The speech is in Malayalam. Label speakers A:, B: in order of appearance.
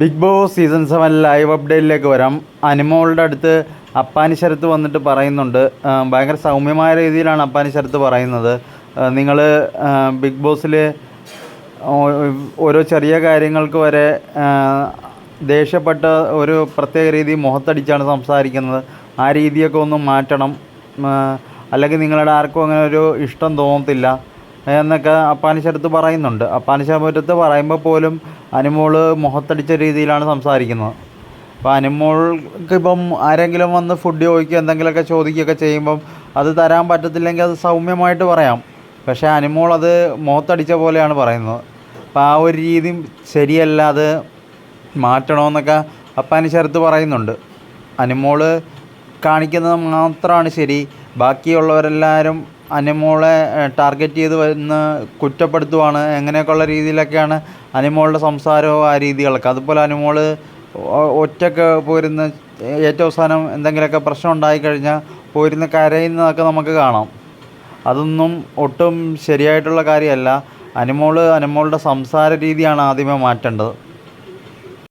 A: ബിഗ് ബോസ് സീസൺ 7 ലൈവ് അപ്ഡേറ്റിലേക്ക് വരാം. അനുമോളുടെ അടുത്ത് അപ്പാനി ശരത്ത് വന്നിട്ട് പറയുന്നുണ്ട്. ഭയങ്കര സൗമ്യമായ രീതിയിലാണ് അപ്പാനി ശരത്ത് പറയുന്നത്. നിങ്ങൾ ബിഗ് ബോസിൽ ഓരോ ചെറിയ കാര്യങ്ങൾക്ക് വരെ ദേഷ്യപ്പെട്ട ഒരു പ്രത്യേക രീതി മുഖത്തടിച്ചാണ് സംസാരിക്കുന്നത്. ആ രീതിയൊക്കെ ഒന്ന് മാറ്റണം, അല്ലെങ്കിൽ നിങ്ങളുടെ ആർക്കും അങ്ങനെ ഒരു ഇഷ്ടം തോന്നത്തില്ല എന്നൊക്കെ അപ്പാനി ശരത്ത് പറയുന്നുണ്ട്. അപ്പാനി ശരത്ത് പറയുമ്പോൾ പോലും അനുമോൾ മുഖത്തടിച്ച രീതിയിലാണ് സംസാരിക്കുന്നത്. അപ്പോൾ അനുമോൾക്ക് ഇപ്പം ആരെങ്കിലും വന്ന് ഫുഡ് ചോദിക്കുക എന്തെങ്കിലുമൊക്കെ ചോദിക്കുകയൊക്കെ ചെയ്യുമ്പം അത് തരാൻ പറ്റത്തില്ലെങ്കിൽ അത് സൗമ്യമായിട്ട് പറയാം. പക്ഷേ അനുമോൾ അത് മുഖത്തടിച്ച പോലെയാണ് പറയുന്നത്. അപ്പോൾ ആ ഒരു രീതിയും ശരിയല്ല, അത് മാറ്റണമെന്നൊക്കെ അപ്പാനി ശരത്ത് പറയുന്നുണ്ട്. അനുമോൾ കാണിക്കുന്നത് മാത്രമാണ് ശരി, ബാക്കിയുള്ളവരെല്ലാവരും അനുമോളെ ടാർഗറ്റ് ചെയ്ത് വന്ന് കുറ്റപ്പെടുത്തുവാണ്. എങ്ങനെയൊക്കെയുള്ള രീതിയിലൊക്കെയാണ് അനുമോളുടെ സംസാരവും ആ രീതികളൊക്കെ. അതുപോലെ അനുമോൾ ഒറ്റയ്ക്ക് പോയിരുന്ന് ഏറ്റവും അവസാനം എന്തെങ്കിലുമൊക്കെ പ്രശ്നം ഉണ്ടായിക്കഴിഞ്ഞാൽ പോയിരുന്ന് കരയുന്നതൊക്കെ നമുക്ക് കാണാം. അതൊന്നും ഒട്ടും ശരിയായിട്ടുള്ള കാര്യമല്ല. അനുമോളുടെ സംസാര രീതിയാണ് ആദ്യമേ മാറ്റേണ്ടത്.